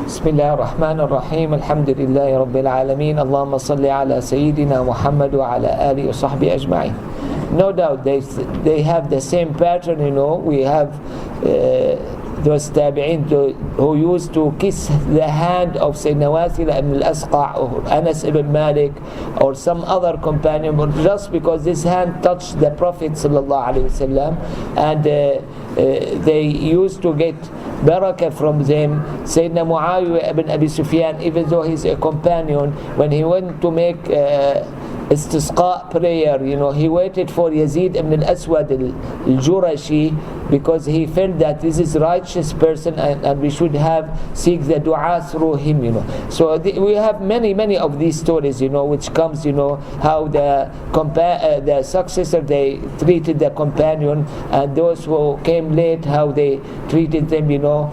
بسم الله الرحمن الرحيم الحمد لله رب العالمين اللهم صل على سيدنا محمد وعلى آله وصحبه أجمعين. No doubt they have the same pattern, you know. We have those tabi'in who used to kiss the hand of Sayyidina Wathila ibn al-Asqa' or Anas ibn Malik or some other companion, but just because this hand touched the Prophet sallallahu alaihi wasallam, and they used to get barakah from them. Sayyidina Muawiyah ibn Abi Sufyan, even though he's a companion, when he went to make istisqa prayer, you know, he waited for Yazid ibn al-Aswad al-Jurashi, because he felt that this is righteous person and we should seek the dua through him, you know. So we have many of these stories, you know, which comes, you know, how the successor, they treated the companion, and those who came late, how they treated them, you know,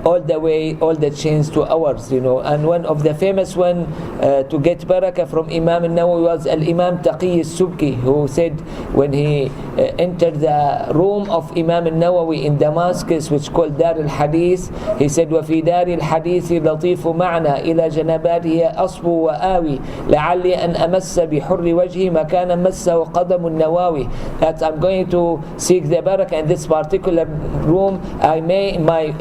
all the chains to ours, you know. And one of the famous one to get barakah from Imam Nawawi was al-Imam Taqi al-Subki, who said when he entered the room of Imam Nawawi in Damascus, which called Dar al-Hadith, he said, وَفِي دَارِ الْحَدِيثِ لَطِيفُ مَعْنَا إِلَى جَنَبَاتِهِ أَصْبُ وَآوِي لَعَلِّي أَنْ أَمَسَّ بِحُرِّ وَجْهِ مَكَانًا مَسَّهُ قَدَمُ النَّوَاوِي. That I'm going to seek the barakah in this particular room. I may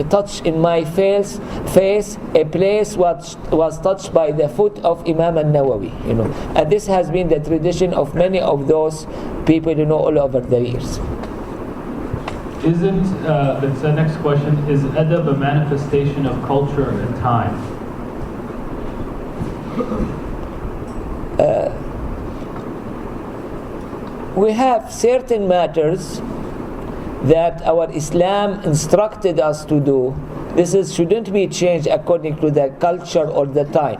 touch in my face a place was touched by the foot of Imam Nawawi, you know. And this has been the tradition of many of those people, you know, all over the years. Isn't that's the next question, is adab a manifestation of culture and time? We have certain matters that our Islam instructed us to do. This shouldn't be changed according to the culture or the time.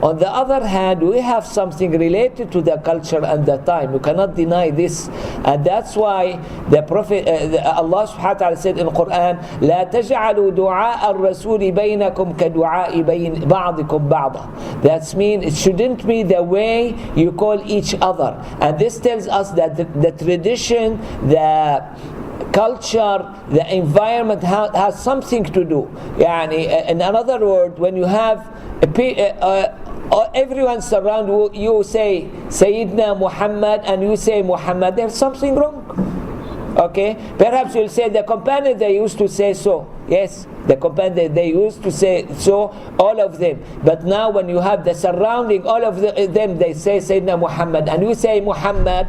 On the other hand, we have something related to the culture and the time. You cannot deny this, and that's why the Prophet, Allah subhanahu wa ta'ala said in the Quran, لا تجعلوا دعاء الرسول بينكم كدعاء بين بعضكم بعضا. That means it shouldn't be the way you call each other. And this tells us that the tradition, the culture, the environment has something to do. Yani, in another word, when you have everyone surround you, say Sayyidina Muhammad, and you say Muhammad, there's something wrong. Okay, perhaps you'll say the companion, they used to say so. Yes, the companion, they used to say so, all of them. But now when you have the surrounding, all of them, they say Sayyidina Muhammad, and you say Muhammad,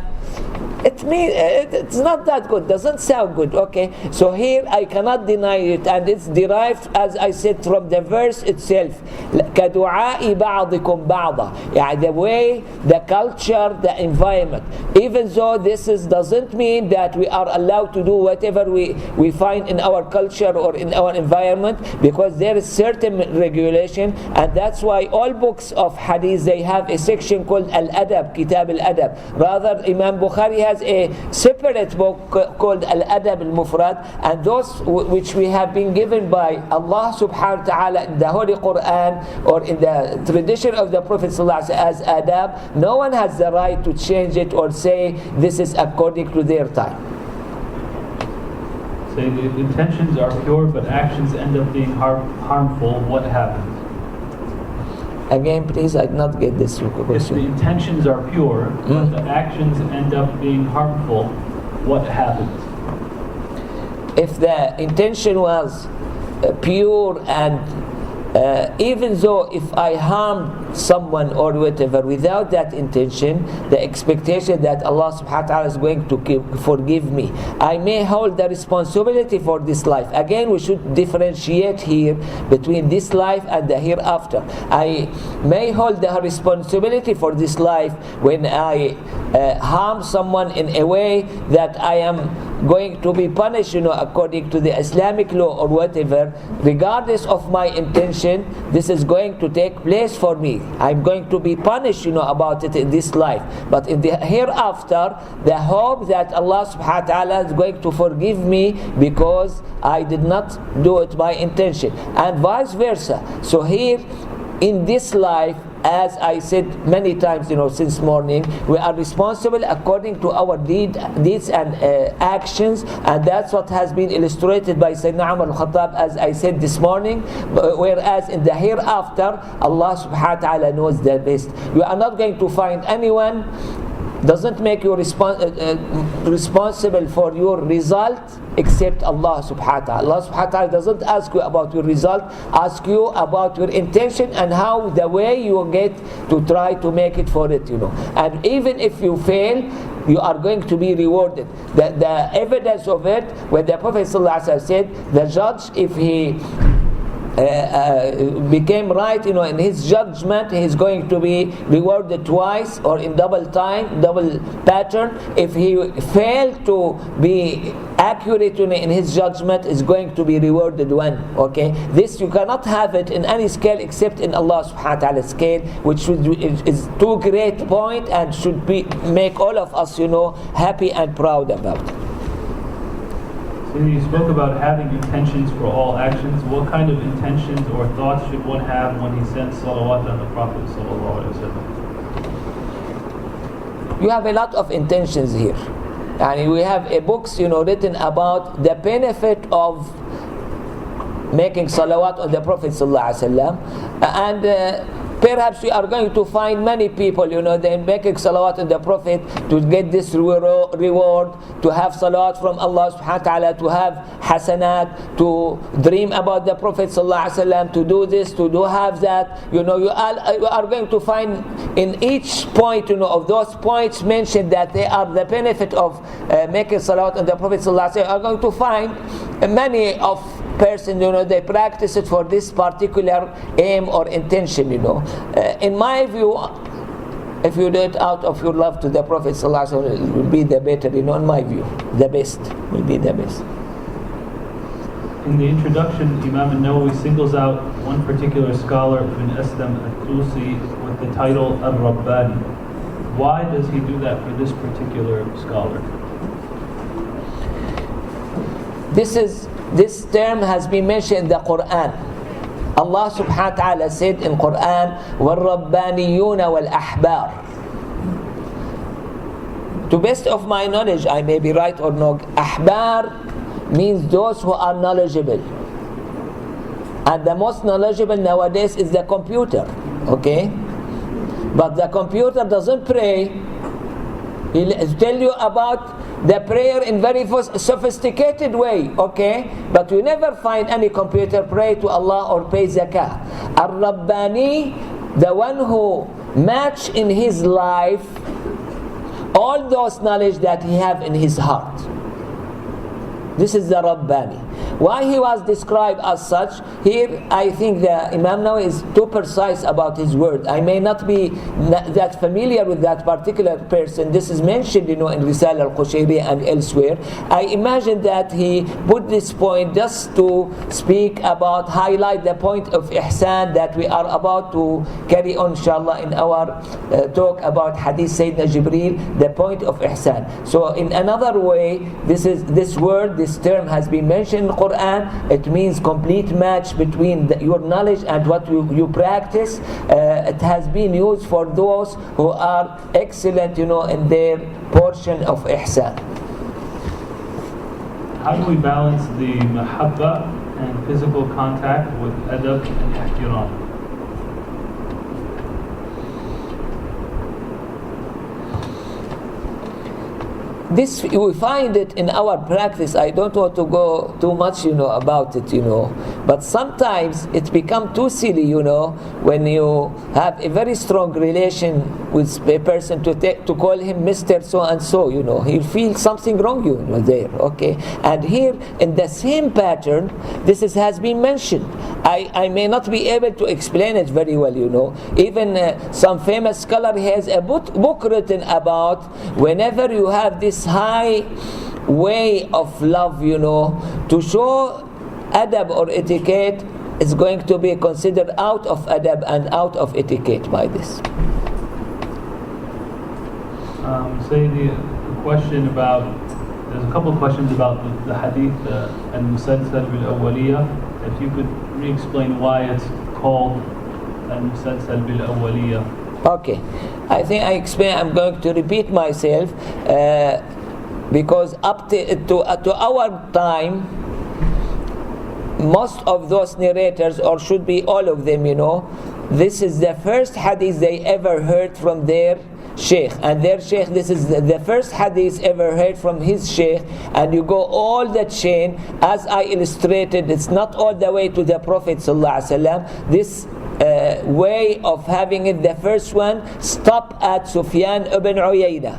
it means it's not that good, doesn't sound good. Okay, so here I cannot deny it, and it's derived, as I said, from the verse itself. كَدُعَاءِ بَعْضِكُمْ بَعْضًا. Yeah, the way, the culture, the environment. Even though this doesn't mean that we are allowed to do whatever we find in our culture or in our environment, because there is certain regulation, and that's why all books of hadith, they have a section called al-Adab, Kitab al-Adab. Rather, Imam Bukhari has a separate book called al-Adab al-Mufrad, and those which we have been given by Allah subhanahu wa ta'ala in the Holy Quran or in the tradition of the Prophet sallallahu alaihi wasallam as adab, no one has the right to change it or say this is according to their time. Say the intentions are pure but actions end up being harmful, what happens? Again, please, I did not get this question. If the intentions are pure, but the actions end up being harmful, what happens? If the intention was pure, and even though if I harm someone or whatever without that intention, the expectation that Allah subhanahu wa ta'ala is going to forgive me, I may hold the responsibility for this life. Again, we should differentiate here between this life and the hereafter. I may hold the responsibility for this life when I harm someone in a way that I am going to be punished, you know, according to the Islamic law or whatever. Regardless of my intention, this is going to take place for me. I'm going to be punished, you know, about it in this life. But in the hereafter, the hope that Allah subhanahu wa ta'ala is going to forgive me because I did not do it by intention, and vice versa. So here, in this life, as I said many times, since morning, we are responsible according to our deeds and actions, and that's what has been illustrated by Sayyidina Umar al-Khattab, as I said this morning. Whereas in the hereafter, Allah subhanahu wa ta'ala knows the best. You are not going to find anyone doesn't make you responsible for your result except Allah subhanahu wa ta'ala. Allah subhanahu wa ta'ala doesn't ask you about your result, ask you about your intention and how the way you get to try to make it for it, And even if you fail, you are going to be rewarded. The evidence of it, when the Prophet ﷺ said, the judge, if he became right, in his judgment, he's going to be rewarded twice or in double pattern. If he failed to be accurate in his judgment, is going to be rewarded one. Okay, this you cannot have it in any scale except in Allah subhanahu wa ta'ala scale, which is too great point and should make all of us happy and proud about it. So you spoke about having intentions for all actions. What kind of intentions or thoughts should one have when he sends salawat on the Prophet sallallahu alaihi wasallam? You have a lot of intentions here. And we have books written about the benefit of making salawat on the Prophet sallallahu alaihi wasallam, and perhaps we are going to find many people, they making salawat on the Prophet to get this reward, to have salawat from Allah subhanahu wa ta'ala, to have hasanat, to dream about the Prophet sallallahu alaihi wasallam, to do this, to have that. You are going to find in each point, of those points mentioned that they are the benefit of making salawat on the Prophet sallallahu alaihi wasallam. You are going to find many of person, they practice it for this particular aim or intention, In my view, if you do it out of your love to the Prophet ﷺ, it will be the better, in my view. The best will be the best. In the introduction, Imam Nawawi singles out one particular scholar, Ibn Aslam al-Tusi, with the title al-Rabbani. Why does he do that for this particular scholar? This term has been mentioned in the Quran. Allah subhanahu wa ta'ala said in Quran, وَالرَّبَّانِيُّونَ وَالْأَحْبَارِ. To best of my knowledge, I may be right or not, ahbar means those who are knowledgeable. And the most knowledgeable nowadays is the computer. Okay? But the computer doesn't pray. He'll tell you about the prayer in very sophisticated way, okay? But you never find any computer pray to Allah or pay zakah. Ar-Rabbani, the one who match in his life all those knowledge that he have in his heart. This is the Rabbani. Why he was described as such? Here I think that Imam Nawawi is too precise about his word. I may not be that familiar with that particular person. This is mentioned in Risala al-Qushayri and elsewhere. I imagine that he put this point just to speak about, highlight the point of ihsan that we are about to carry on inshallah in our talk about Hadith Sayyidina Jibreel, the point of ihsan. So in another way, this term has been mentioned in Quran. It means complete match between your knowledge and what you practice. It has been used for those who are excellent, in their portion of ihsan. How do we balance the mahabba and physical contact with adab and ihtiram? This we find it in our practice. I don't want to go too much, about it, But sometimes it becomes too silly, when you have a very strong relation with a person to call him Mr. So and so, he'll feel something wrong, there, okay. And here in the same pattern, has been mentioned. I may not be able to explain it very well, Even some famous scholar has a book written about whenever you have this high way of love, to show adab or etiquette is going to be considered out of adab and out of etiquette by this. Say the question about, there's a couple of questions about the hadith al-Musalsal bil-Awwaliyya. If you could re-explain why it's called المسلسل بالأولية. Okay, I think I explained. I'm going to repeat myself because up to our time, most of those narrators, or should be all of them, this is the first hadith they ever heard from their Shaykh, and their Shaykh, this is the first hadith ever heard from his Shaykh, and you go all the chain as I illustrated. It's not all the way to the Prophet ﷺ. This way of having it, the first one stop at Sufyan ibn Uyayna.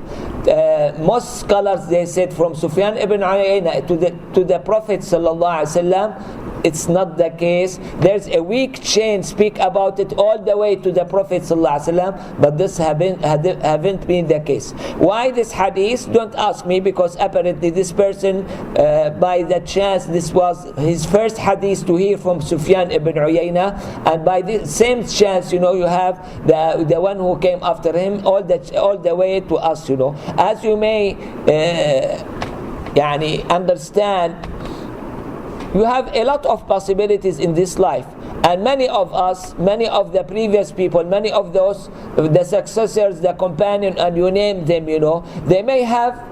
Most scholars, they said from Sufyan ibn Uyayna to the Prophet ﷺ. It's not the case. There's a weak chain speak about it all the way to the Prophet ﷺ, but this haven't been the case. Why this hadith? Don't ask me, because apparently this person, by the chance, this was his first hadith to hear from Sufyan ibn Uyayna, and by the same chance, you have the one who came after him all the way to us. As you may understand, you have a lot of possibilities in this life, and many of us, many of the previous people, many of those, the successors, the companion, and you name them, they may have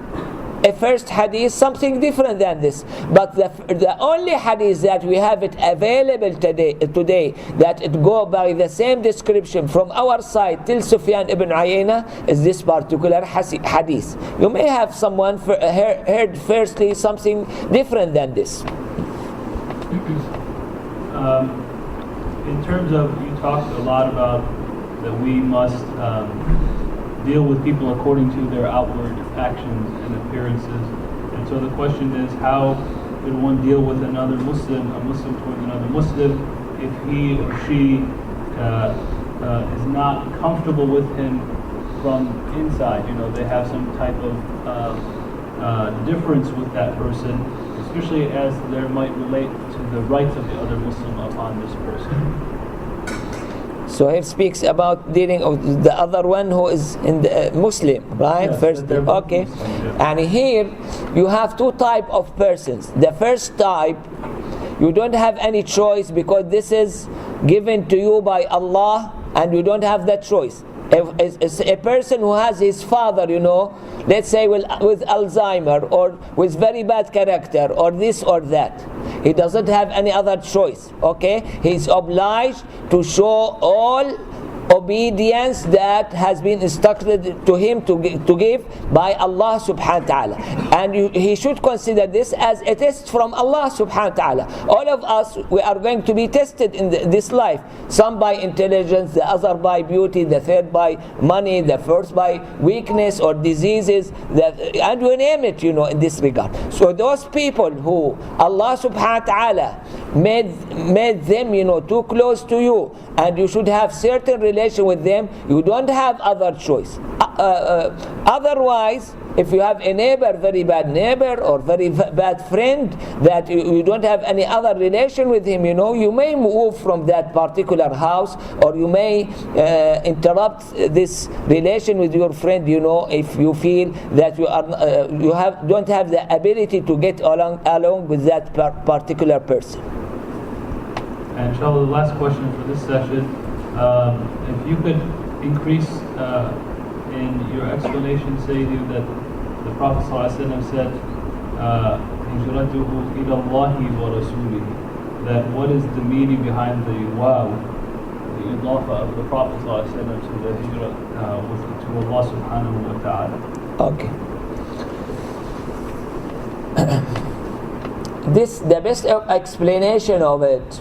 a first hadith something different than this, but the only hadith that we have it available today that it go by the same description from our side till Sufyan ibn Uyayna is this particular hadith. You may have someone heard firstly something different than this. In terms of, you talked a lot about that we must deal with people according to their outward actions and appearances. And so the question is, how could one deal with a Muslim towards another Muslim, if he or she is not comfortable with him from inside? They have some type of difference with that person, especially as there might relate to the rights of the other Muslim upon this person. So he speaks about dealing with the other one who is in the Muslim, right? Yes, first, okay. Muslim, yeah. And here you have two type of persons. The first type, you don't have any choice because this is given to you by Allah, and you don't have that choice. If a person who has his father, let's say with Alzheimer, or with very bad character, or this or that, he doesn't have any other choice. Okay, he's obliged to show all obedience that has been instructed to him to give by Allah subhanahu wa ta'ala, and he should consider this as a test from Allah subhanahu wa ta'ala. All of us, we are going to be tested in this life, some by intelligence, the other by beauty, the third by money, the fourth by weakness or diseases, and we name it, in this regard. So those people who Allah subhanahu wa ta'ala made them, too close to you, and you should have certain relation with them, you don't have other choice. Otherwise, if you have a neighbor, very bad neighbor, or very bad friend, that you don't have any other relation with him, you may move from that particular house, or you may interrupt this relation with your friend, if you feel that you don't have the ability to get along with that particular person. And inshallah, the last question for this session, if you could increase in your explanation, Sayyidi, that the Prophet ﷺ said, هِجْرَتُهُ إِلَى اللَّهِ وَرَسُولِهِ, that what is the meaning behind the wow, the idafa of the Prophet ﷺ to the hijrah to Allah subhanahu wa ta'ala? Okay. The best explanation of it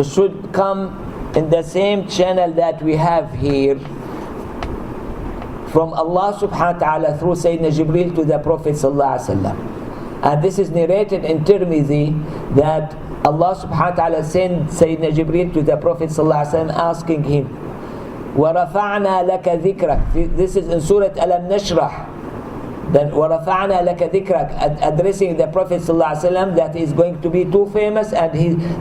should come in the same channel that we have here from Allah subhanahu wa ta'ala through Sayyidina Jibreel to the Prophet sallallahu alaihi wasallam. And this is narrated in Tirmidhi that Allah subhanahu wa ta'ala sent Sayyidina Jibreel to the Prophet sallallahu alaihi wasallam asking him, وَرَفَعْنَا لَكَ ذِكْرَكَ. This is in Surah Al-Nashrah. Then وَرَفَعْنَا لَكَ ذِكْرَكَ, addressing the Prophet ﷺ, that is going to be too famous, and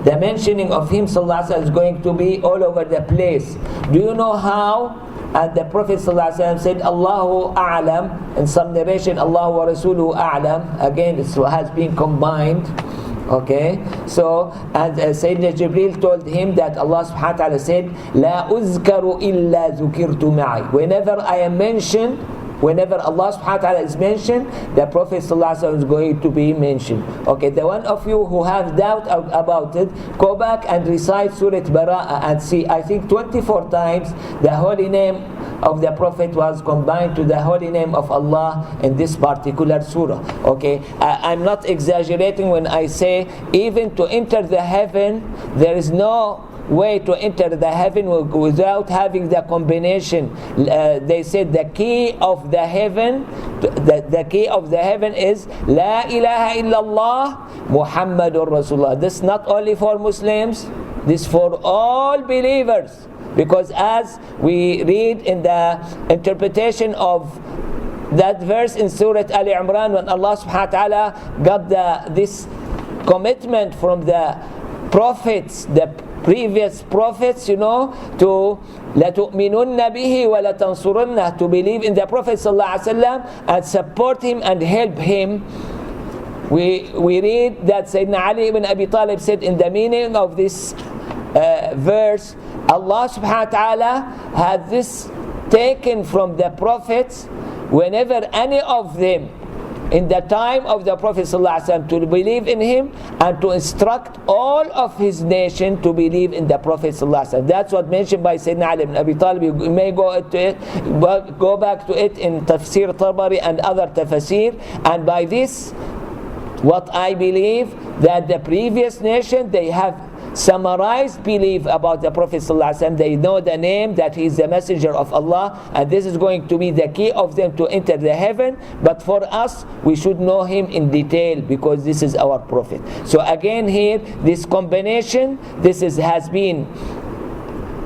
the mentioning of him ﷺ is going to be all over the place. Do you know how? And the Prophet ﷺ said, Allahu A'lam. In some narration, Allahu wa Rasuluhu A'lam. Again, it has been combined. Okay, so and Sayyidina Jibreel told him that Allah subhanahu wa ta'ala said, لا أذكر إلا ذكرت معي. Whenever I am mentioned, whenever Allah subhanahu wa ta'ala is mentioned, the Prophet sallallahu alaihi wasallam is going to be mentioned. Okay, the one of you who have doubt about it, go back and recite Surah Bara'ah and see, I think 24 times the holy name of the Prophet was combined to the holy name of Allah in this particular surah. Okay, I'm not exaggerating when I say even to enter the heaven, there is no way to enter the heaven without having the combination. They said the key of the heaven, the key of the heaven is La ilaha illallah Muhammadur Rasulullah. This not only for Muslims, this for all believers. Because as we read in the interpretation of that verse in Surah Ali Imran, when Allah subhanahu wa ta'ala got this commitment from the prophets, the previous prophets, you know, to لَتُؤْمِنُنَّ بِهِ وَلَتَنْصُرُنَّهُ, to believe in the Prophet sallallahu alaihi wasallam and support him and help him. We read that Sayyidina Ali ibn Abi Talib said in the meaning of this verse, Allah subhanahu wa ta'ala had this taken from the prophets whenever any of them in the time of the Prophet ﷺ to believe in him and to instruct all of his nation to believe in the Prophet ﷺ. That's what mentioned by Sayyidina Ali ibn Abi Talib. You may go back to it in Tafsir Tabari and other tafsir. And by this, what I believe, that the previous nation, they have summarized belief about the Prophet ﷺ. They know the name, that he is the messenger of Allah, and this is going to be the key of them to enter the heaven. But for us, we should know him in detail because this is our Prophet. So again here, this combination, has been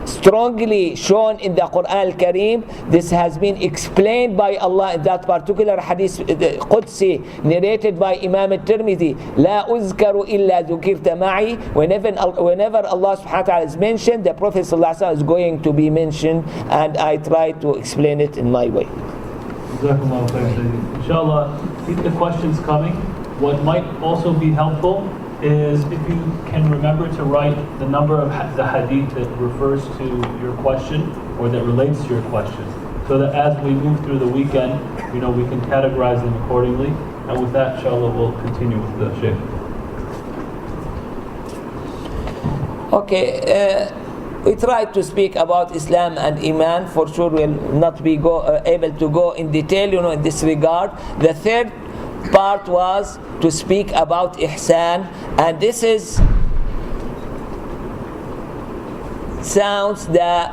strongly shown in the Quran al-Kareem. This has been explained by Allah in that particular hadith Qudsi narrated by Imam al-Tirmidhi, لا أذكر إلا ذكرت معي. Whenever Allah subhanahu wa ta'ala is mentioned, the Prophet sallallahu alaihi wasallam is going to be mentioned, and I try to explain it in my way. Inshallah, keep the questions coming. What might also be helpful is if you can remember to write the number of the hadith that refers to your question or that relates to your question, so that as we move through the weekend, we can categorize them accordingly. And with that, inshallah, we'll continue with the Shaykh. Okay, we tried to speak about Islam and Iman. For sure we'll not be able to go in detail in this regard. The third part was to speak about ihsan, and this sounds the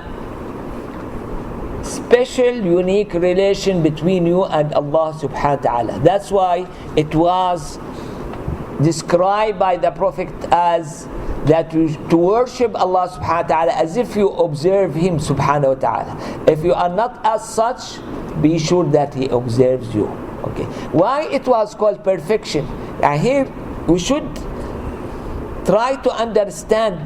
special unique relation between you and Allah subhanahu wa ta'ala. That's why it was described by the Prophet as that to worship Allah subhanahu wa ta'ala as if you observe him subhanahu wa ta'ala. If you are not as such, be sure that he observes you. Okay. Why it was called perfection? And here we should try to understand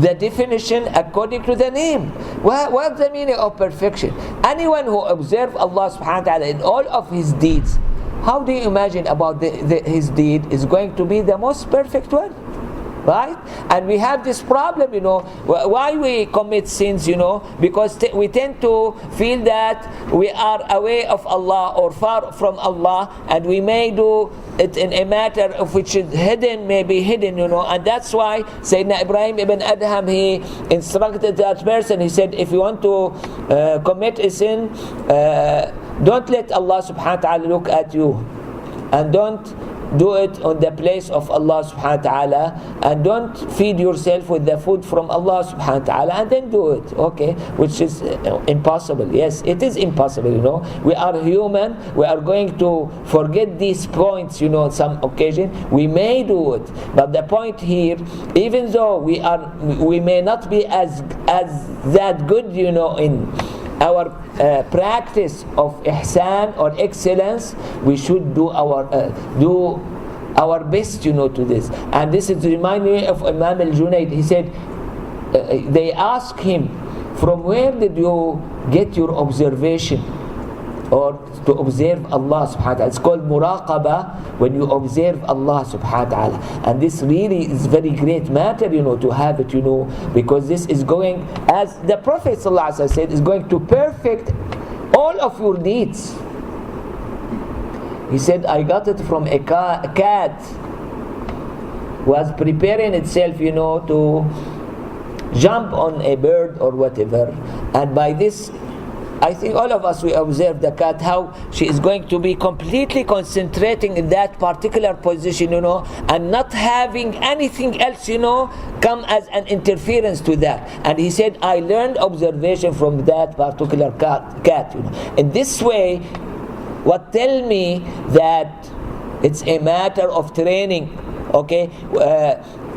the definition according to the name. What's the meaning of perfection? Anyone who observes Allah subhanahu wa ta'ala in all of his deeds, how do you imagine about his deed is going to be the most perfect one? Right? And we have this problem, why we commit sins, because we tend to feel that we are away of Allah or far from Allah, and we may do it in a matter of which is hidden, may be hidden, and that's why Sayyidina Ibrahim ibn Adham, he instructed that person. He said, if you want to commit a sin, don't let Allah subhanahu wa ta'ala look at you, and don't do it on the place of Allah subhanahu wa ta'ala, and don't feed yourself with the food from Allah subhanahu wa ta'ala, and then do it. Okay, which is impossible. Yes, it is impossible. We are human, we are going to forget these points, on some occasion. We may do it, but the point here, even though we may not be as that good, in our practice of ihsan or excellence, we should do our best, to this. And this is remind me of Imam al-Junayd. He said, they asked him, from where did you get your observation or to observe Allah subhanahu wa ta'ala. It's called muraqabah, when you observe Allah subhanahu wa ta'ala. And this really is very great matter, to have it, because this is going, as the Prophet sallallahu alaihi wasallam said, is going to perfect all of your needs. He said, I got it from a cat was preparing itself, to jump on a bird or whatever, and by this, I think all of us, we observe the cat, how she is going to be completely concentrating in that particular position, and not having anything else, come as an interference to that. And he said, I learned observation from that particular cat. In this way, what tell me that it's a matter of training. Okay,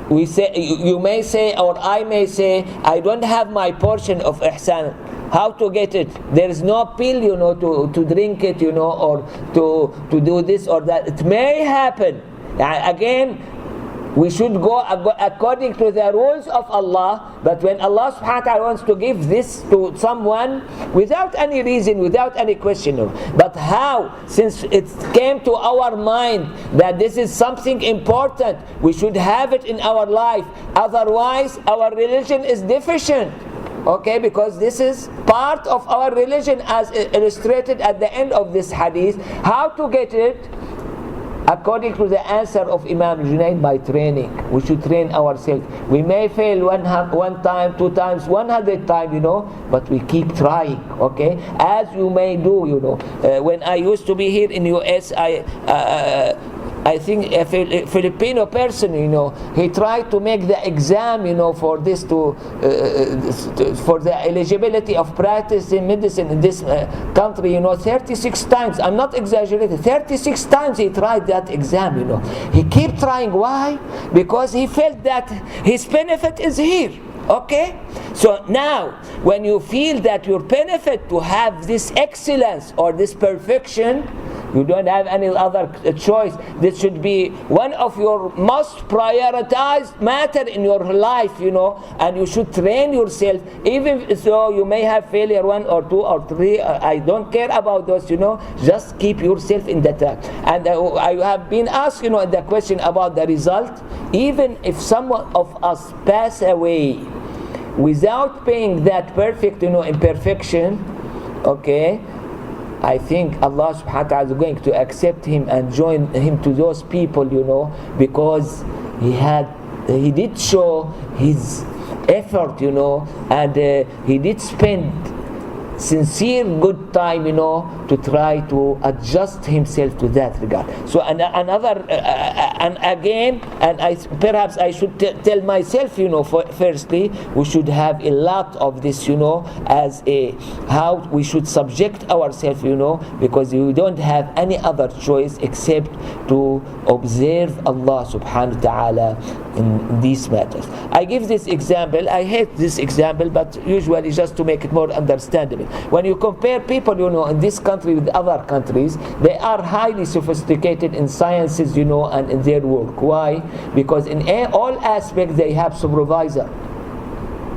we say, you may say, or I may say, I don't have my portion of ihsan. How to get it? There is no pill, to drink it, or to do this or that. It may happen. Again, we should go according to the rules of Allah. But when Allah subhanahu wa ta'ala wants to give this to someone without any reason, without any question, but how? Since it came to our mind that this is something important, we should have it in our life. Otherwise, our religion is deficient. Okay, because this is part of our religion, as illustrated at the end of this hadith. How to get it? According to the answer of Imam Junaid, by training. We should train ourselves. We may fail one time, 2 times, 100 times, but we keep trying, okay? As you may do, When I used to be here in US, I think a Filipino person, he tried to make the exam, for this for the eligibility of practicing medicine in this country, 36 times. I'm not exaggerating. 36 times he tried that exam, He kept trying. Why? Because he felt that his benefit is here. Okay? So now, when you feel that your benefit to have this excellence or this perfection, you don't have any other choice. This should be one of your most prioritized matter in your life, and you should train yourself. Even so, you may have failure 1 or 2 or 3. I don't care about those, Just keep yourself in the track. And I have been asked, the question about the result. Even if someone of us pass away without paying that perfect, imperfection, okay, I think Allah subhanahu wa ta'ala is going to accept him and join him to those people, because he did show his effort, and he did spend sincere good time, to try to adjust himself to that regard. So another, and again, and perhaps I should tell myself, firstly, we should have a lot of this, as how we should subject ourselves, because we don't have any other choice except to observe Allah subhanahu wa ta'ala in these matters. I give this example. I hate this example, but usually just to make it more understandable. When you compare people, in this country with other countries, they are highly sophisticated in sciences, and in their work. Why? Because in all aspects they have supervisor.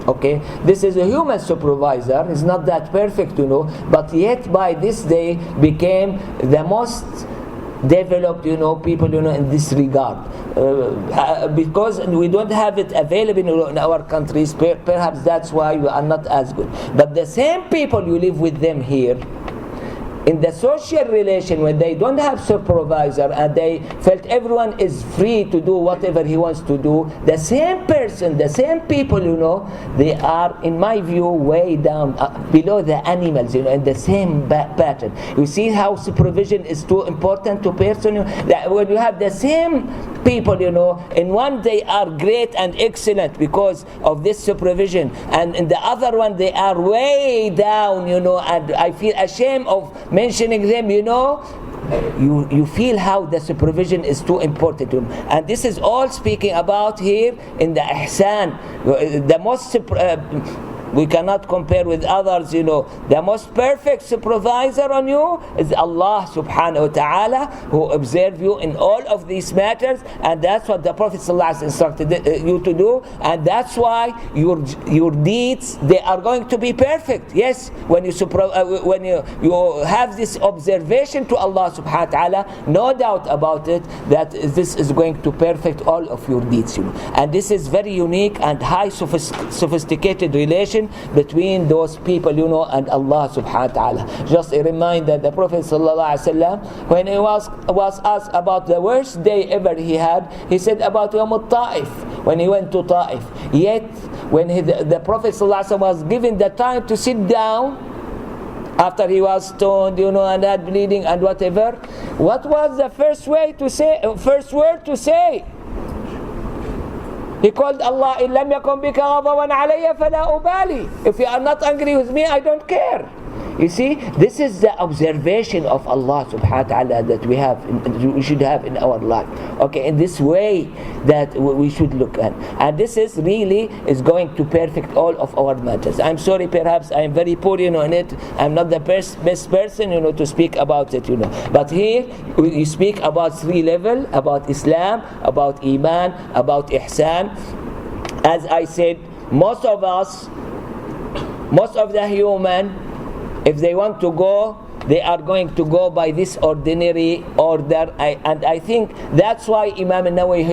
Okay, this is a human supervisor. He's not that perfect, but yet by this they became the most developed, people, in this regard. Because we don't have it available in our countries, perhaps that's why we are not as good. But the same people you live with them here, in the social relation, when they don't have supervisor and they felt everyone is free to do whatever he wants to do, the same person, the same people, they are, in my view, way down below the animals, in the same pattern. You see how supervision is too important to person. That when you have the same people, in one they are great and excellent because of this supervision, and in the other one they are way down, and I feel ashamed of mentioning them, you feel how the supervision is too important to them. And this is all speaking about here in the ihsan. The most We cannot compare with others, The most perfect supervisor on you is Allah subhanahu wa ta'ala, who observe you in all of these matters, and that's what the Prophet ﷺ instructed you to do, and that's why your deeds, they are going to be perfect. Yes, when you have this observation to Allah subhanahu wa ta'ala, no doubt about it that this is going to perfect all of your deeds. And this is very unique and high sophisticated relation between those people, and Allah subhanahu wa ta'ala. Just a reminder, the Prophet sallallahu alaihi wasallam, when he was asked about the worst day ever he had, he said about Yawm al-Ta'if, when he went to Ta'if. Yet, when the Prophet sallallahu alaihi wasallam was given the time to sit down, after he was stoned, and had bleeding and whatever, what was the first word to say? He called Allah, إِن لَمْ يَكُنْ بِكَ غَضَبًا عَلَيَّ فَلَا أُبَالِي. If you are not angry with me, I don't care. You see, this is the observation of Allah subhanahu wa ta'ala that we should have in our life. Okay, in this way that we should look at. And this is going to perfect all of our matters. I'm sorry, perhaps I'm very poor, in it. I'm not the best person, to speak about it, But here, we speak about 3 levels, about Islam, about Iman, about Ihsan. As I said, most of the human, if they want to go, they are going to go by this ordinary order. And I think that's why Imam Nawawi,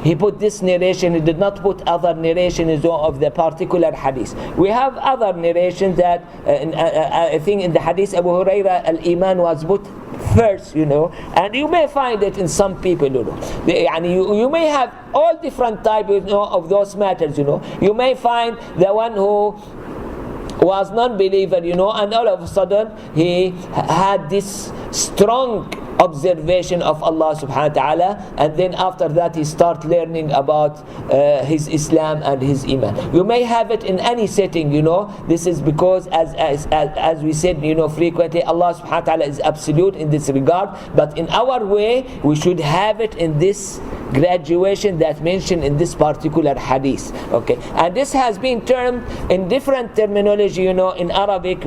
he put this narration. He did not put other narrations of the particular hadith. We have other narrations that I think in the hadith Abu Huraira, al-Iman was put first, and you may find it in some people, you may have all different types, of those matters, You may find the one who was non-believer, and all of a sudden he had this strong observation of Allah subhanahu wa ta'ala, and then after that he start learning about his Islam and his Iman. You may have it in any setting, This is because as we said, frequently, Allah subhanahu wa ta'ala is absolute in this regard, but in our way we should have it in this graduation that mentioned in this particular hadith. Okay, and this has been termed in different terminology, in Arabic,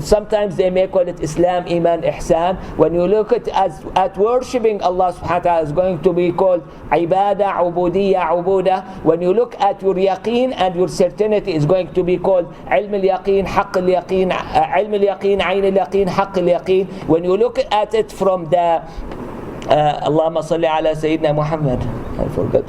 sometimes they may call it Islam, Iman, Ihsan. When you look at worshipping Allah subhanahu wa ta'ala, is going to be called Ibadah, Ubudiyya, Ubudah. When you look at your yaqeen and your certainty, is going to be called Ilm al-Yaqeen, Haqq al-Yaqeen, Ilm al-Yaqeen, Ayn al-Yaqeen, Haqq al-Yaqeen. When you look at it from the Allahumma salli ala Sayyidina Muhammad, I forgot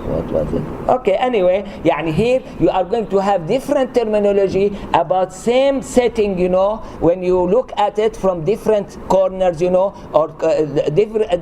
what was it? Okay, anyway, here you are going to have different terminology about same setting, when you look at it from different corners, or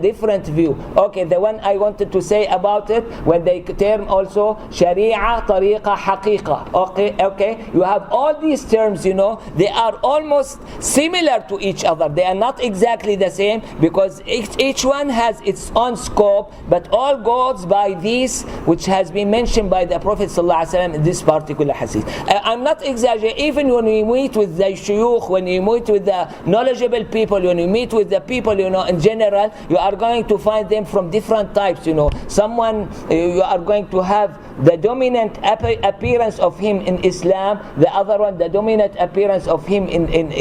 different view. Okay, the one I wanted to say about it, when they term also Sharia, Tariqa, Haqiqa. Okay, you have all these terms, they are almost similar to each other. They are not exactly the same, because each one has its own scope, but all goes by these which has been mentioned by the Prophet ﷺ in this particular hadith. I'm not exaggerating. Even when we meet with the shuyukh, when you meet with the knowledgeable people, when you meet with the people, in general, you are going to find them from different types. Someone, you are going to have the dominant appearance of him in Islam, the other one, the dominant appearance of him in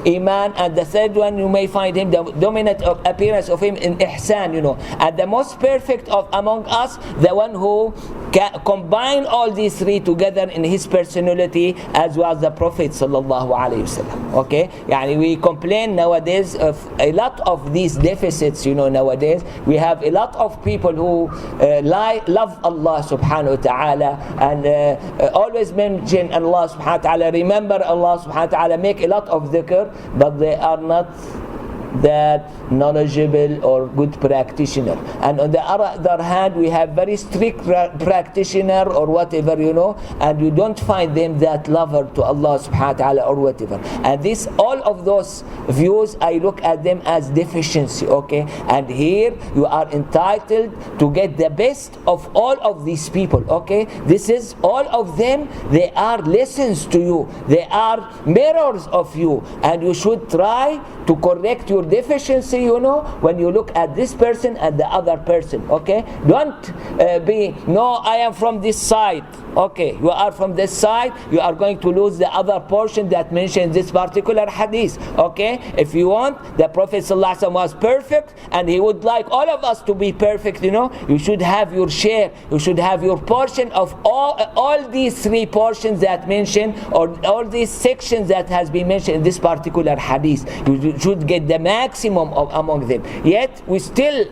Iman, and the third one, you may find him the dominant appearance of him in Ihsan, and the most perfect of among us, the one who combine all these 3 together in his personality, as was the Prophet sallallahu alaihi wasallam. Okay, we complain nowadays of a lot of these deficits. Nowadays we have a lot of people who love Allah subhanahu wa ta'ala, and always mention Allah subhanahu wa ta'ala, remember Allah subhanahu wa ta'ala, make a lot of dhikr, but they are not that knowledgeable or good practitioner. And on the other hand, we have very strict practitioner or whatever, and you don't find them that lover to Allah subhanahu wa ta'ala or whatever. And all of those views, I look at them as deficiency. Okay, and here you are entitled to get the best of all of these people. Okay, this is all of them, they are lessons to you, they are mirrors of you, and you should try to correct your deficiency, when you look at this person and the other person. Okay, don't be, no, I am from this side. Okay, you are from this side, you are going to lose the other portion that mentions this particular hadith. Okay, if you want, the Prophet ﷺ was perfect and he would like all of us to be perfect, you should have your share, you should have your portion of all these three portions that mention, or all these sections that has been mentioned in this particular hadith. You should get the maximum among them. Yet we still,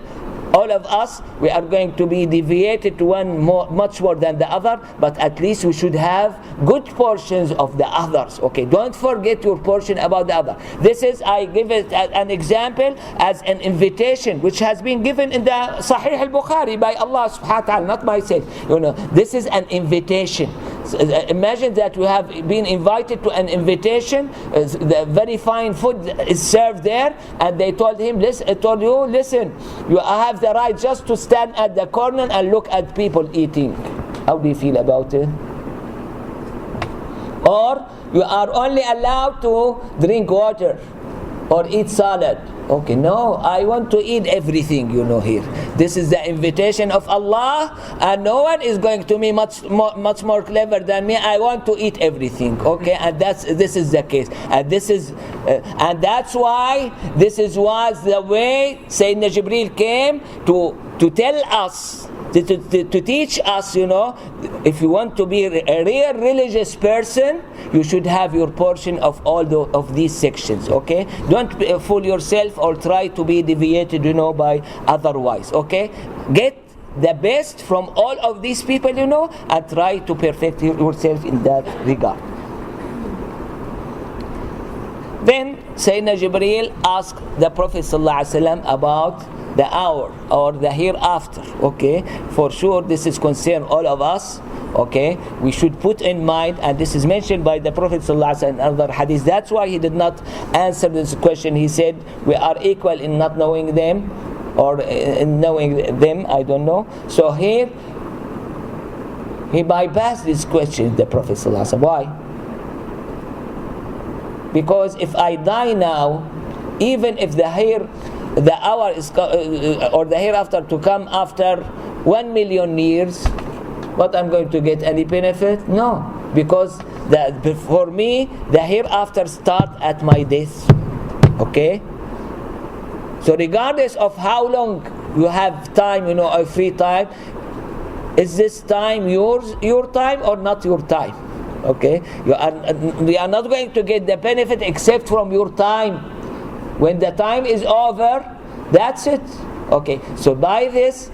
all of us, we are going to be deviated to one much more than the other, but at least we should have good portions of the others. Okay, don't forget your portion about the other. This is, I give it an example as an invitation which has been given in the Sahih al-Bukhari by Allah subhanahu wa ta'ala, not myself. This is an invitation. So, imagine that you have been invited to an invitation, the very fine food is served there, and they told him, listen, you have the right just to stand at the corner and look at people eating. How do you feel about it? Or you are only allowed to drink water or eat salad. Okay, no, I want to eat everything, here. This is the invitation of Allah, and no one is going to be much more clever than me. I want to eat everything. Okay, and this is the case, and and that's why this was the way Sayyidina Jibreel came to tell us, to teach us, if you want to be a real religious person, you should have your portion of all of these sections. Okay, don't fool yourself or try to be deviated, by otherwise. Okay, get the best from all of these people, and try to perfect yourself in that regard. Then Sayyidina Jibreel asked the Prophet ﷺ about the hour or the hereafter. Okay, for sure this is concern all of us. Okay, we should put in mind, and this is mentioned by the Prophet ﷺ in other hadiths. That's why he did not answer this question. He said we are equal in not knowing them, or in knowing them, I don't know. So here he bypassed this question, the Prophet ﷺ. Why? Because if I die now, even if the hour is or the hereafter to come after 1 million years, what I'm going to get any benefit? No, because for me the hereafter start at my death. Okay, so regardless of how long you have time, or free time, is this time your time or not your time? Okay, we are not going to get the benefit except from your time. When the time is over, that's it. Okay, so by this,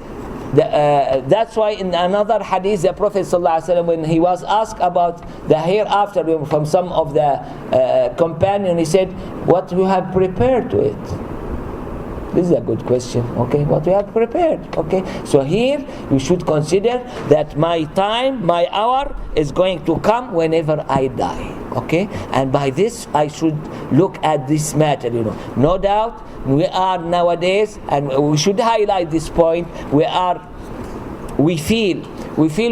that's why in another hadith, the Prophet ﷺ, when he was asked about the hereafter from some of the companions, he said, what you have prepared to it? This is a good question. Okay, what we have prepared. Okay, so here we should consider that my time, my hour is going to come whenever I die. Okay, and by this I should look at this matter. No doubt we are nowadays, and we should highlight this point. We feel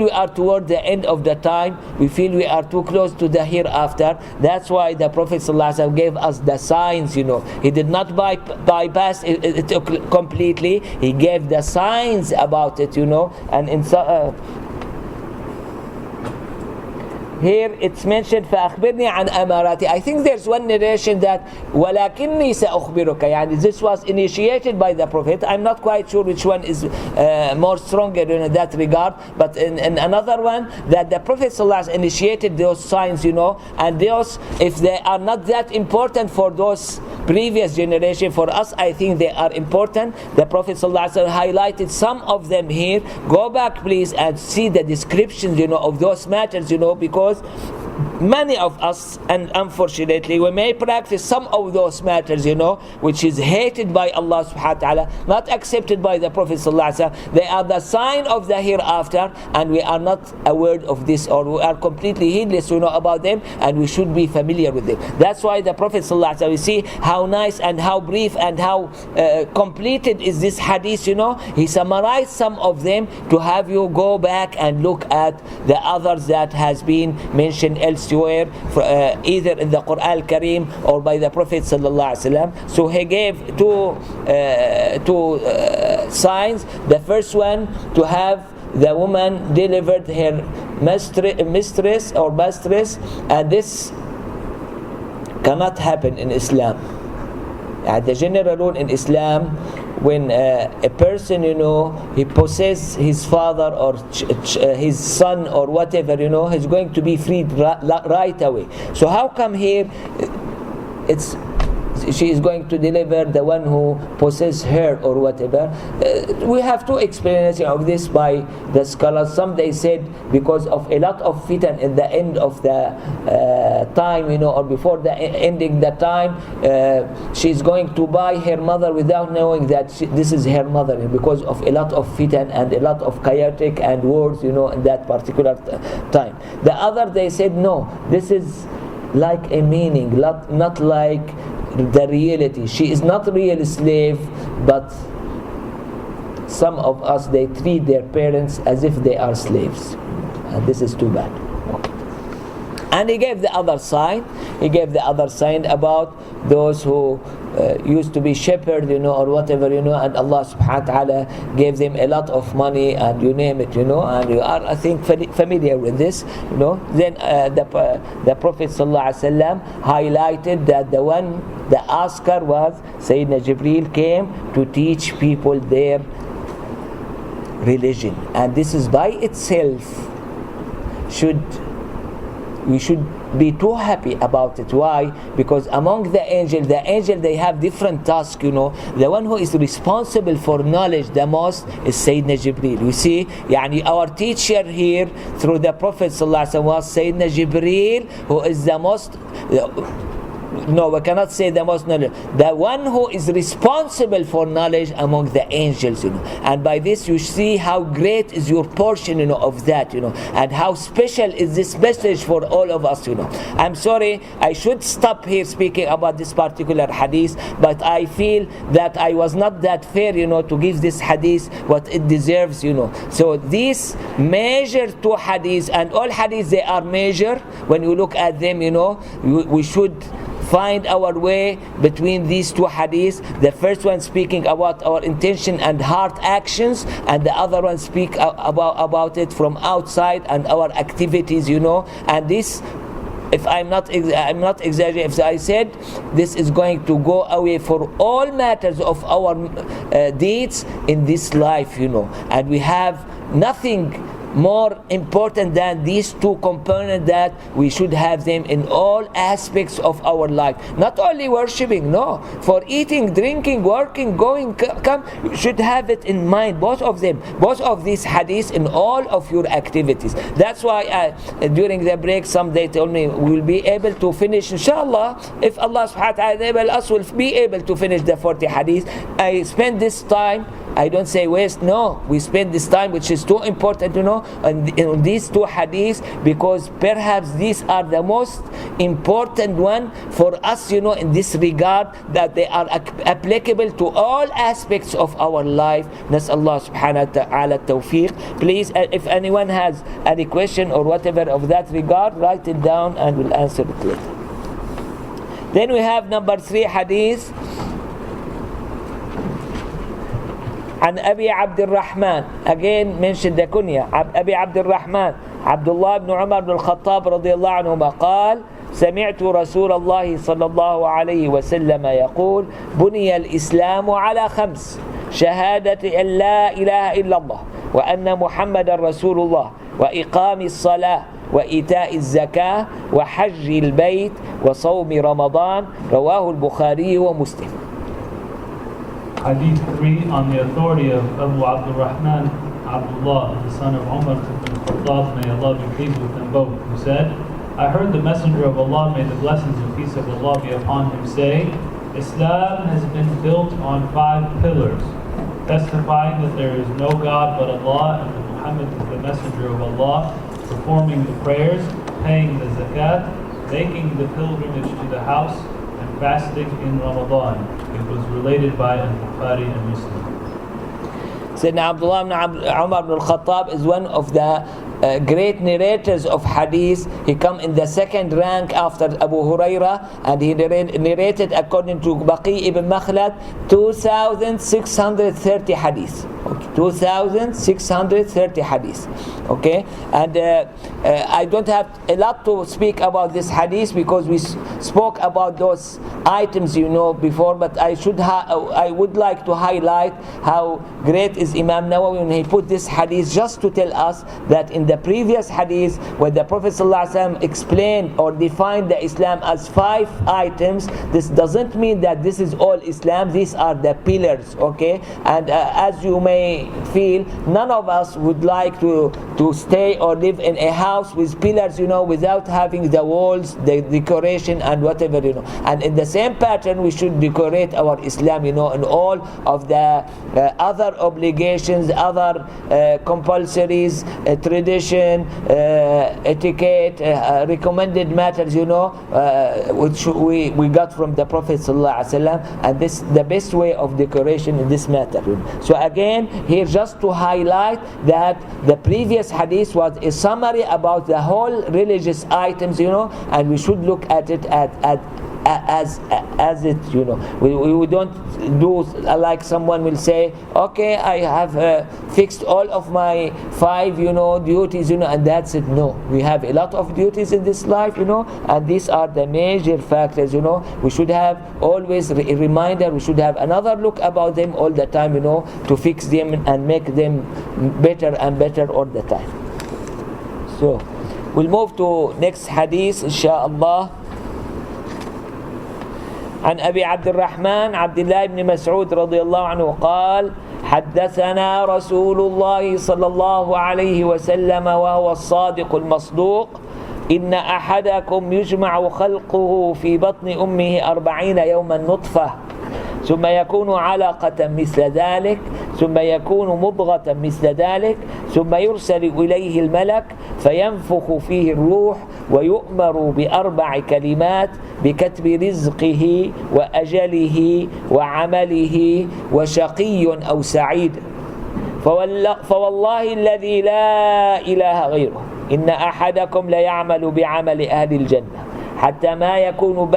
we are toward the end of the time. We feel we are too close to the hereafter. That's why the Prophet ﷺ gave us the signs. He did not bypass it completely. He gave the signs about it. And in here it's mentioned فأخبرني عن أماراتي. I think there's one narration that ولكني سأخبرك, this was initiated by the Prophet. I'm not quite sure which one is more stronger in that regard, but in another one that the Prophet ﷺ initiated those signs, and those, if they are not that important for those previous generation, for us I think they are important. The Prophet ﷺ highlighted some of them here. Go back please and see the descriptions of those matters, because many of us, and unfortunately we may practice some of those matters, which is hated by Allah subhanahu wa ta'ala, not accepted by the Prophet sallallahu alaihi wasallam. They are the sign of the hereafter, and we are not aware of this, or we are completely heedless about them, and we should be familiar with them. That's why the Prophet sallallahu alaihi wasallam, we see how nice and how brief and how completed is this hadith. He summarized some of them to have you go back and look at the others that has been mentioned elsewhere, either in the Quran al-Karim or by the Prophet sallallahu alaihi wasallam. So he gave two signs. The first one, to have the woman delivered her mistress or mistress, and this cannot happen in Islam. The general rule in Islam, when a person, he possesses his father or his son or whatever, he's going to be freed right away. So how come here she is going to deliver the one who possesses her or whatever? We have two explanations of this by the scholars. Some they said because of a lot of fitan in the end of the time, or before the ending the time, she's going to buy her mother without knowing that this is her mother, because of a lot of fitan and a lot of chaotic and wars, in that particular time. The other they said no, this is like a meaning, not like the reality. She is not a real slave, but some of us, they treat their parents as if they are slaves, and this is too bad. And he gave the other sign. He gave the other sign about those who used to be shepherd, or whatever, and Allah subhanahu wa ta'ala gave them a lot of money, and you name it, and you are, I think, familiar with this, Then the Prophet sallallahu alaihi wasallam highlighted that the asker was Sayyidina Jibreel, came to teach people their religion, and this is by itself we should be too happy about it. Why? Because among the angel they have different tasks, The one who is responsible for knowledge the most is Sayyidina Jibreel. You see, our teacher here through the Prophet ﷺ was Sayyidina Jibreel, who is the most... No, we cannot say the most knowledge. The one who is responsible for knowledge among the angels, And by this you see how great is your portion, of that, And how special is this message for all of us, I'm sorry, I should stop here speaking about this particular hadith, but I feel that I was not that fair, to give this hadith what it deserves, So these major two hadiths, and all hadiths, they are major. When you look at them, we should find our way between these two hadiths. The first one speaking about our intention and heart actions, and the other one speak about it from outside and our activities, And this, if I'm not exaggerating, if I said this is going to go away for all matters of our deeds in this life, And we have nothing more important than these two components, that we should have them in all aspects of our life. Not only worshipping, no. For eating, drinking, working, going, come, you should have it in mind, both of them, both of these hadiths in all of your activities. That's why during the break, some they told me we will be able to finish, inshallah, if Allah subhanahu wa ta'ala enable us, will be able to finish the 40 hadiths. I spend this time, I don't say waste, no. We spend this time, which is too important, on these two hadiths, because perhaps these are the most important one for us, in this regard, that they are applicable to all aspects of our life. Nas Allah subhanahu wa ta'ala tawfiq. Please, if anyone has any question or whatever of that regard, write it down and we'll answer it later. Then we have number 3 hadith. عن أبي عبد الرحمن, again mentioned the kunya, أبي عبد الرحمن عبد الله بن عمر بن الخطاب رضي الله عنهما قال: سمعت رسول الله صلى الله عليه وسلم يقول: بني الإسلام على 5: شهادة أن لا إله إلا الله وأن محمد رسول الله وإقام الصلاة وإيتاء الزكاة وحج البيت وصوم رمضان. رواه البخاري ومسلم. Hadith 3, on the authority of Abu Abdurrahman Abdullah, the son of Umar ibn Khattab, may Allah be pleased with them both, who said: I heard the Messenger of Allah, may the blessings and peace of Allah be upon him, say: Islam has been built on 5 pillars, testifying that there is no God but Allah, and that Muhammad is the Messenger of Allah, performing the prayers, paying the zakat, making the pilgrimage to the house, and fasting in Ramadan. It was related by al-Bukhari and Muslim. Sayyidina Abdullah ibn Umar ibn al-Khattab is one of the great narrators of hadith. He come in the second rank after Abu Huraira, and he narrated, according to Baqi ibn Makhlad, 2,630 hadith. 2,630 hadith. Okay, and I don't have a lot to speak about this hadith because we spoke about those items, before. But I would like to highlight how great is Imam Nawawi when he put this hadith just to tell us that in the previous hadith, where the Prophet ﷺ explained or defined the Islam as 5 items, this doesn't mean that this is all Islam. These are the pillars. Okay, and as you may feel, none of us would like to stay or live in a house with pillars, without having the walls, the decoration and whatever, and in the same pattern we should decorate our Islam, in all of the other obligations, other compulsories, tradition, etiquette, recommended matters, which we got from the Prophet ﷺ, and this the best way of decoration in this matter. So again, here just to highlight that the previous hadith was a summary about the whole religious items, and we should look at it as it, we don't do like someone will say, okay, I have fixed all of my 5 duties, and that's it. No, we have a lot of duties in this life, and these are the major factors. We should have always a reminder, we should have another look about them all the time, to fix them and make them better and better all the time. So we'll move to next hadith inshallah. عن أبي عبد الرحمن عبد الله بن مسعود رضي الله عنه قال: حدثنا رسول الله صلى الله عليه وسلم وهو الصادق المصدوق: إن أحدكم يجمع خلقه في بطن أمه 40 يوما نطفة، ثم يكون علقة مثل ذلك، ثم يكون مضغة مثل ذلك، ثم يرسل إليه الملك فينفخ فيه الروح ويؤمر ب4 كلمات بكتب رزقه وأجله وعمله وشقي أو سعيد. فوالله الذي لا إله غيره إن أحدكم ليعمل بعمل أهل الجنة حتى ما يكون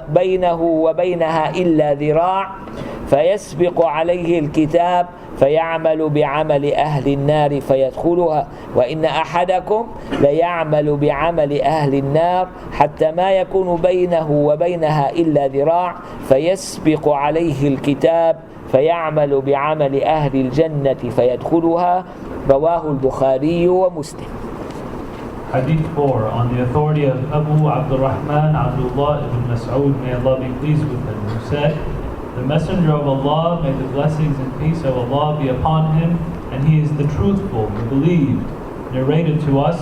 بينه وبينها إلا ذراع فيسبق عليه الكتاب فيعمل بعمل أهل النار فيدخلها، وإن أحدكم ليعمل بعمل أهل النار حتى ما يكون بينه وبينها إلا ذراع فيسبق عليه الكتاب فيعمل بعمل أهل الجنة فيدخلها. رواه البخاري ومسلم. Hadith 4, on the authority of Abu Abdurrahman Abdullah ibn Mas'ud, may Allah be pleased with him, who said, the Messenger of Allah, may the blessings and peace of Allah be upon him, and he is the truthful, the believed, narrated to us,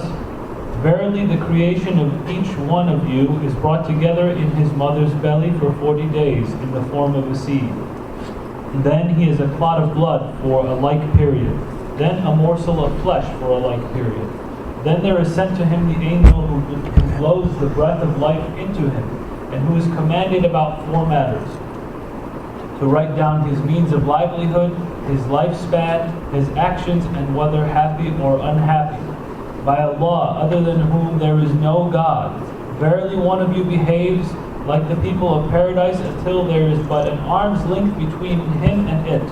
verily the creation of each one of you is brought together in his mother's belly for 40 days in the form of a seed. Then he is a clot of blood for a like period, then a morsel of flesh for a like period. Then there is sent to him the angel who blows the breath of life into him, and who is commanded about 4 matters: to write down his means of livelihood, his lifespan, his actions, and whether happy or unhappy. By Allah, other than whom there is no God, verily one of you behaves like the people of paradise until there is but an arm's length between him and it,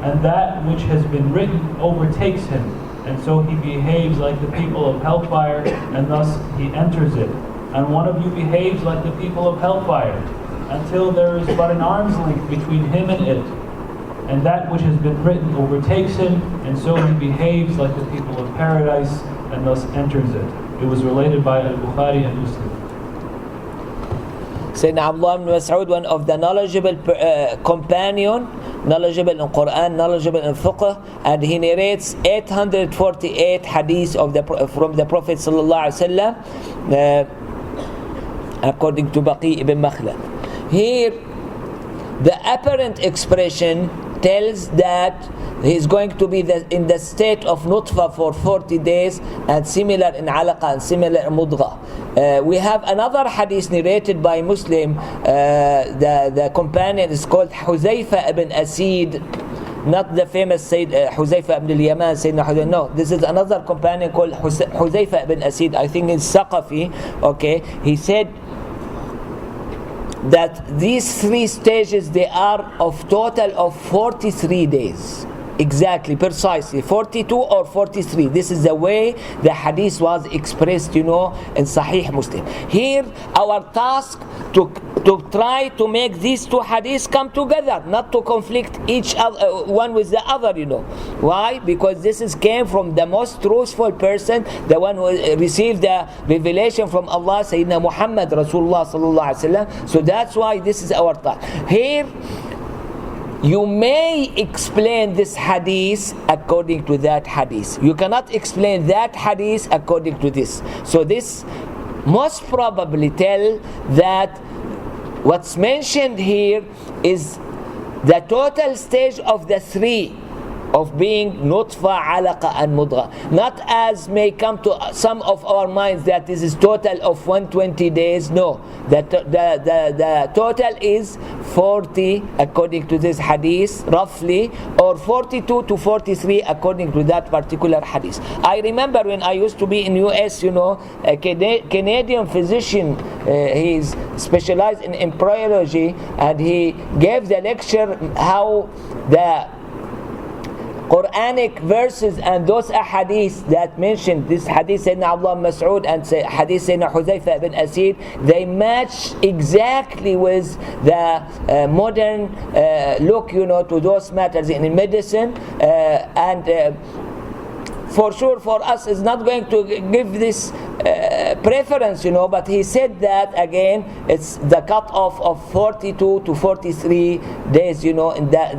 and that which has been written overtakes him, and so he behaves like the people of hellfire, and thus he enters it. And one of you behaves like the people of hellfire until there is but an arm's length between him and it, and that which has been written overtakes him, and so he behaves like the people of paradise, and thus enters it. It was related by al-Bukhari and Muslim. Sayyidina Abdullah ibn Mas'ud, one of the knowledgeable companion, knowledgeable in Quran, knowledgeable in fiqh, and he narrates 848 hadiths from the Prophet sallallahu alaihi wasallam, according to Baqi ibn Makhlad. Here, the apparent expression tells that he is going to be in the state of nutfa for 40 days, and similar in alaqa and similar in mudgha. We have another hadith narrated by Muslim. The companion is called Huzaifa ibn Asid, not the famous Sayyid Huzaifa ibn al-Yaman, Sayyidina Huzaifa. No, this is another companion called Huzaifa ibn Asid. I think it's Saqafi. Okay, he said that these 3 stages, they are of total of 43 days. Exactly, precisely, 42 or 43. This is the way the hadith was expressed, in Sahih Muslim. Here, our task to try to make these two hadiths come together, not to conflict each other, one with the other, Why? Because this came from the most truthful person, the one who received the revelation from Allah, Sayyidina Muhammad Rasulullah sallallahu alaihi wasallam. So that's why this is our task. Here, you may explain this hadith according to that hadith. You cannot explain that hadith according to this. So this most probably tell that what's mentioned here is the total stage of the three, of being nutfa, alaqa and mudgha. Not as may come to some of our minds that this is total of 120 days. No, the total is 40 according to this hadith roughly, or 42 to 43 according to that particular hadith. I remember when I used to be in US, a Canadian physician, he's specialized in embryology, and he gave the lecture how the Quranic verses and those ahadith that mentioned this hadith Sayyidina Abdullah Mas'ud and hadith Sayyidina Huzaifa ibn Asid, they match exactly with the modern look, to those matters in medicine, and for sure for us is not going to give this preference, but he said that again it's the cutoff of 42 to 43 days, in that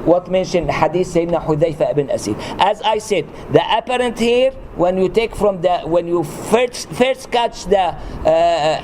what mentioned hadith Sayyidina Hudhayfa ibn Asid. As I said, the apparent here, when you take from when you first catch the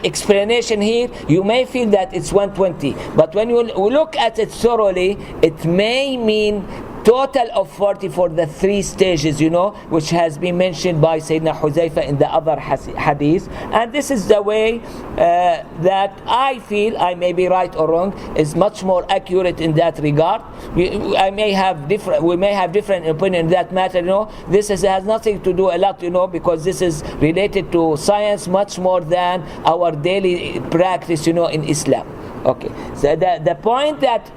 explanation here, you may feel that it's 120, but when you look at it thoroughly, it may mean total of 40 for the three stages, which has been mentioned by Sayyidina Huzaifa in the other hadith. And this is the way that I feel, I may be right or wrong, is much more accurate in that regard. We may have different opinion in that matter, This has nothing to do a lot, because this is related to science much more than our daily practice, in Islam. Okay, so the point that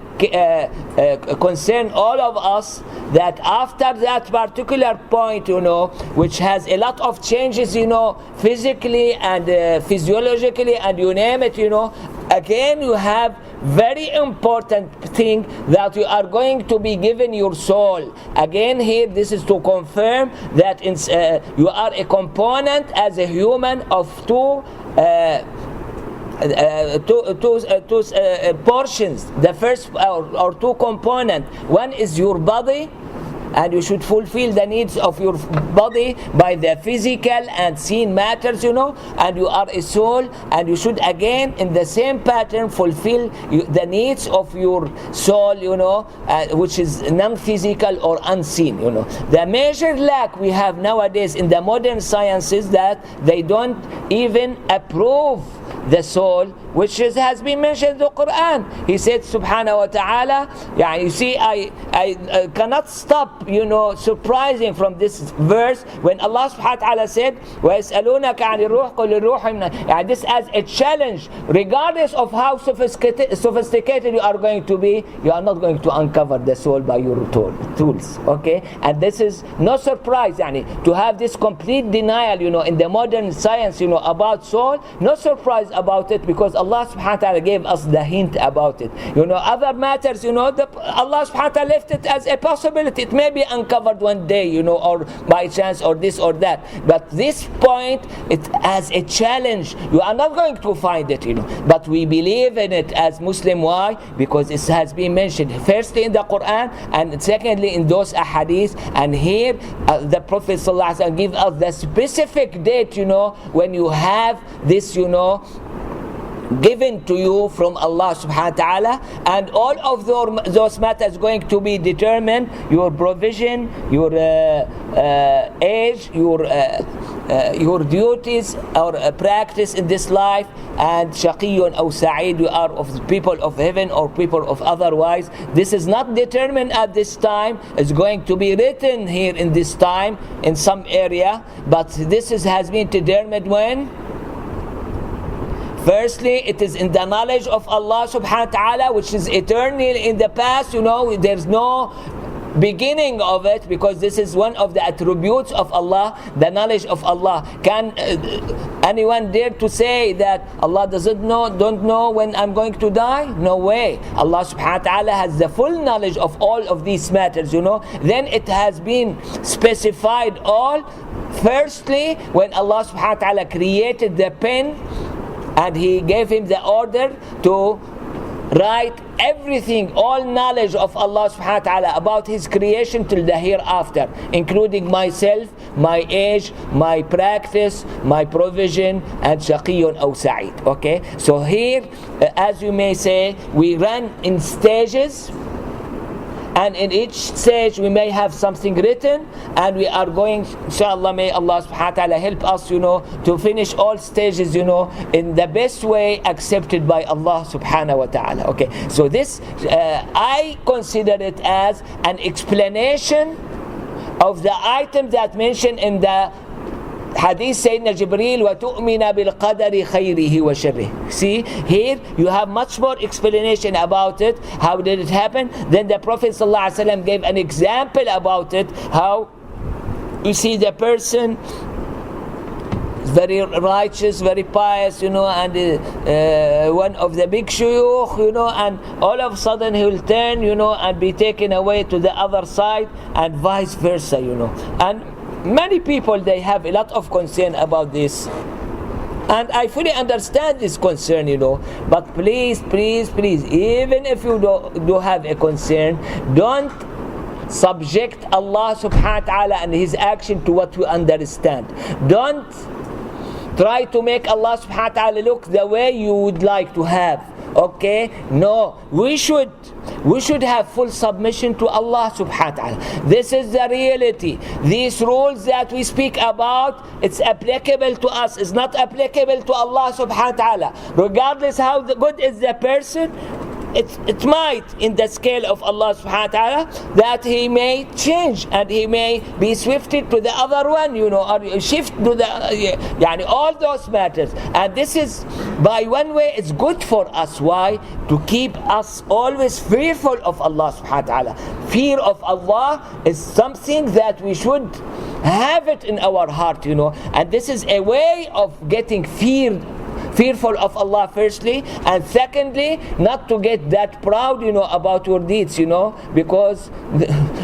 concern all of us, that after that particular point, which has a lot of changes, physically and physiologically, and you name it, again you have very important thing that you are going to be given your soul. Again here, this is to confirm that you are a component as a human of two portions. The first or two components. One is your body, and you should fulfill the needs of your body by the physical and seen matters, and you are a soul, and you should again in the same pattern fulfill the needs of your soul, which is non-physical or unseen. The major lack we have nowadays in the modern sciences, that they don't even approve the soul, which has been mentioned in the Quran. He said subhanahu wa ta'ala, you see, I cannot stop, surprising from this verse, when Allah subhanahu wa ta'ala said, وَيَسْأَلُونَكَ عَنِ الرُّوحِ قُلِ الرُّوحِ, this as a challenge, regardless of how sophisticated you are going to be, you are not going to uncover the soul by your tools. Okay, and this is no surprise, to have this complete denial, in the modern science, about soul. No surprise about it, because Allah subhanahu wa ta'ala gave us the hint about it. Other matters, Allah subhanahu wa ta'ala left it as a possibility. It may be uncovered one day, or by chance, or this or that. But this point, it as a challenge. You are not going to find it, But we believe in it as Muslim. Why? Because it has been mentioned firstly in the Quran, and secondly in those ahadith. And here, the Prophet sallallahu alaihi wasallam gives us the specific date, when you have this, given to you from Allah subhanahu wa ta'ala, and all of those matters going to be determined, your provision, your age, your duties or practice in this life, and shaqiyun or sa'id, you are of the people of heaven or people of otherwise. This is not determined at this time. It's going to be written here in this time in some area, but this has been determined when? Firstly, it is in the knowledge of Allah subhanahu wa ta'ala, which is eternal in the past. There's no beginning of it, because this is one of the attributes of Allah, the knowledge of Allah. Can anyone dare to say that Allah don't know when I'm going to die? No way. Allah subhanahu wa ta'ala has the full knowledge of all of these matters, Then it has been specified all. Firstly, when Allah subhanahu wa ta'ala created the pen, and He gave him the order to write everything, all knowledge of Allah subhanahu wa ta'ala about His creation till the hereafter, including myself, my age, my practice, my provision, and shaqiyun aw sa'id. Okay, so here, as you may say, we run in stages, and in each stage we may have something written, and we are going, inshallah, may Allah subhanahu wa ta'ala help us, to finish all stages, in the best way accepted by Allah subhanahu wa ta'ala. Okay, so this, I consider it as an explanation of the item that mentioned in the Hadith Sayyidina Jibreel, وَتُؤْمِنَ بِالْقَدَرِ خَيْرِهِ وَشَرِّهِ. See, here you have much more explanation about it. How did it happen? Then the Prophet ﷺ gave an example about it. How you see the person very righteous, very pious, and one of the big shuyukh, and all of a sudden he will turn, and be taken away to the other side, and vice versa, And many people, they have a lot of concern about this, and I fully understand this concern, But please, even if you do have a concern, don't subject Allah subhanahu wa ta'ala and His action to what you understand. Don't try to make Allah subhanahu wa ta'ala look the way you would like to have. Okay? No, we should have full submission to Allah subhanahu wa ta'ala. This is the reality. These rules that we speak about, it's applicable to us. It's not applicable to Allah subhanahu wa ta'ala. Regardless how good is the person, it might, in the scale of Allah subhanahu wa ta'ala, that he may change and he may be swifted to the other one, or shift to the, all those matters. And this is, by one way, it's good for us. Why? To keep us always fearful of Allah subhanahu wa ta'ala. Fear of Allah is something that we should have it in our heart, And this is a way of getting fearful of Allah, firstly, and secondly, not to get that proud, about your deeds, because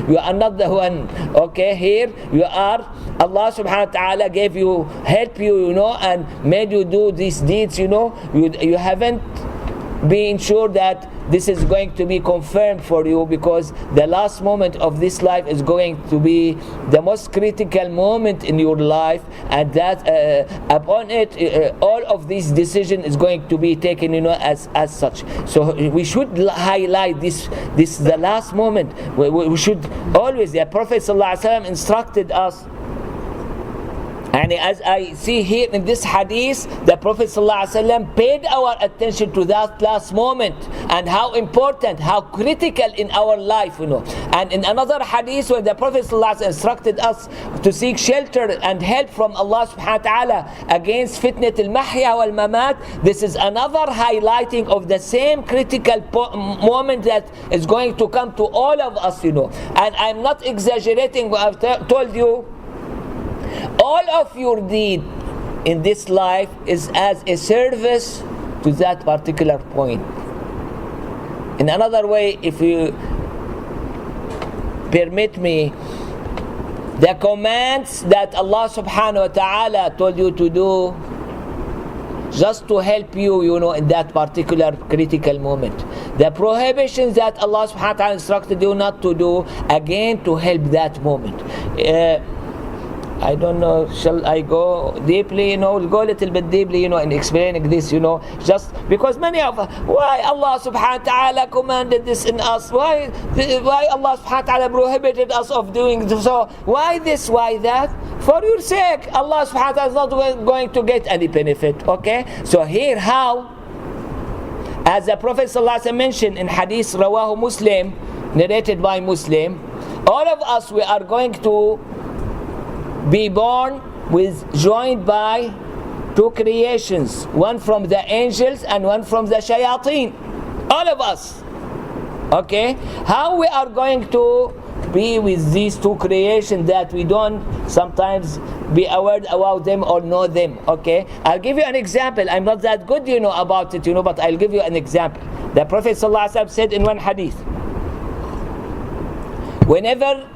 you are not the one. Okay, here you are. Allah subhanahu wa ta'ala gave you, help you, and made you do these deeds, You haven't been sure that this is going to be confirmed for you, because the last moment of this life is going to be the most critical moment in your life, and that upon it, all of this decision is going to be taken, as such. So we should highlight this the last moment. We should always, the Prophet ﷺ instructed us. And as I see here in this hadith, the Prophet ﷺ paid our attention to that last moment, and how important, how critical in our life, And in another hadith, when the Prophet ﷺ instructed us to seek shelter and help from Allah subhanahu wa ta'ala against fitnat al-mahya wal-mamat, this is another highlighting of the same critical moment that is going to come to all of us, And I'm not exaggerating. I've told you, all of your deed in this life is as a service to that particular point. In another way, if you permit me, the commands that Allah subhanahu wa ta'ala told you to do, just to help you, in that particular critical moment. The prohibitions that Allah subhanahu wa ta'ala instructed you not to do, again, to help that moment. I don't know, shall I go deeply, we'll go a little bit deeply, in explaining this, just because many of us, why Allah subhanahu wa ta'ala commanded this in us? Why Allah subhanahu wa ta'ala prohibited us of doing this? So why this, why that? For your sake, Allah subhanahu wa ta'ala is not going to get any benefit, okay? So here how, as the Prophet ﷺ mentioned in hadith Rawahu Muslim, narrated by Muslim, all of us, we are going to be born joined by two creations, one from the angels and one from the shayateen. All of us. Okay? How we are going to be with these two creations that we don't sometimes be aware about them or know them. Okay, I'll give you an example. I'm not that good, about it, but I'll give you an example. The Prophet ﷺ said in one hadith, whenever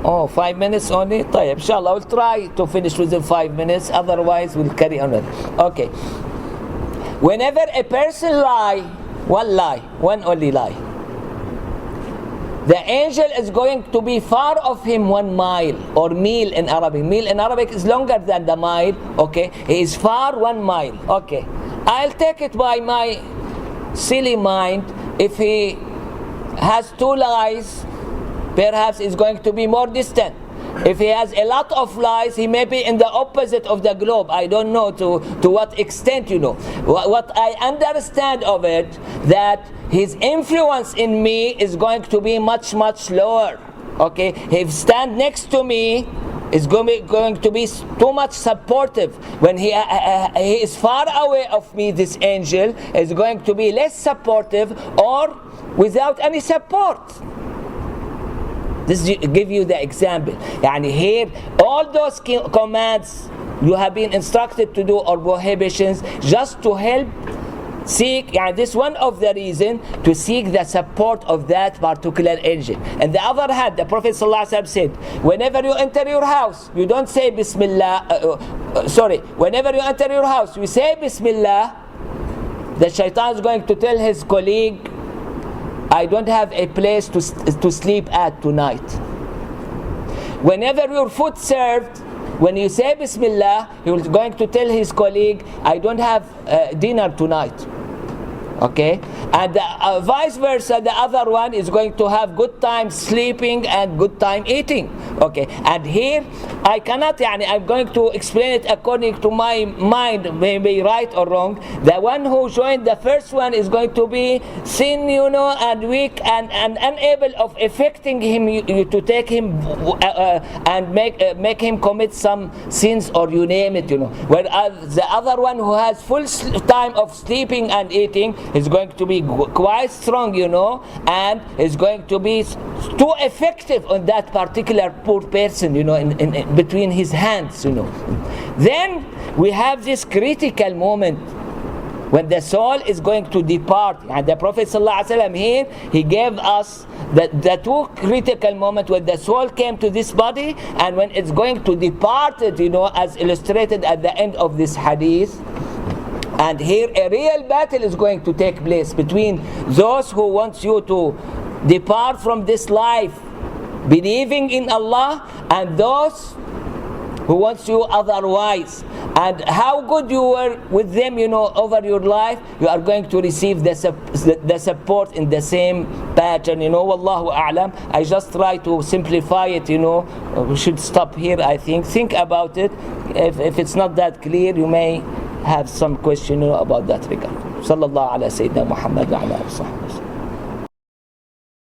5 minutes only. طيب, inshallah, we'll try to finish within 5 minutes. Otherwise, we'll carry on. Okay. Whenever a person one only lie, the angel is going to be far of him 1 mile, or mil in Arabic. Mil in Arabic is longer than the mile. Okay, he is far 1 mile. Okay, I'll take it by my silly mind. If he has 2 lies, perhaps it's going to be more distant. If he has a lot of lies, he may be in the opposite of the globe. I don't know to what extent, What I understand of it, that his influence in me is going to be much, much lower. Okay, if stand next to me, is going to be too much supportive. When he is far away of me, this angel is going to be less supportive or without any support. This give you the example. Yani here, all those commands you have been instructed to do or prohibitions, just to help seek, this one of the reason to seek the support of that particular angel. And the other hand, the Prophet ﷺ said, whenever you enter your house, you don't say Bismillah. Whenever you enter your house, you say Bismillah. The shaitan is going to tell his colleague, I don't have a place to sleep at tonight. Whenever your food served, when you say Bismillah, he's going to tell his colleague, I don't have dinner tonight. Okay, and vice versa, the other one is going to have good time sleeping and good time eating. Okay, and here I cannot, I'm going to explain it according to my mind, maybe right or wrong. The one who joined the first one is going to be thin, and weak and unable of affecting him, to take him and make him commit some sins, or you name it, Whereas the other one who has full time of sleeping and eating is going to be quite strong, and is going to be too effective on that particular poor person, in between his hands, Then we have this critical moment when the soul is going to depart. And the Prophet ﷺ here, he gave us the 2 critical moments when the soul came to this body and when it's going to depart, as illustrated at the end of this hadith. And here a real battle is going to take place between those who want you to depart from this life believing in Allah, and those who wants you otherwise. And how good you were with them, over your life, you are going to receive the support in the same pattern, Wallahu a'lam. I just try to simplify it, We should stop here, I think. Think about it. If it's not that clear, you may have some question about that regard. Sallallahu ala Sayyidina Muhammad wa ala alihi wa sahbihi.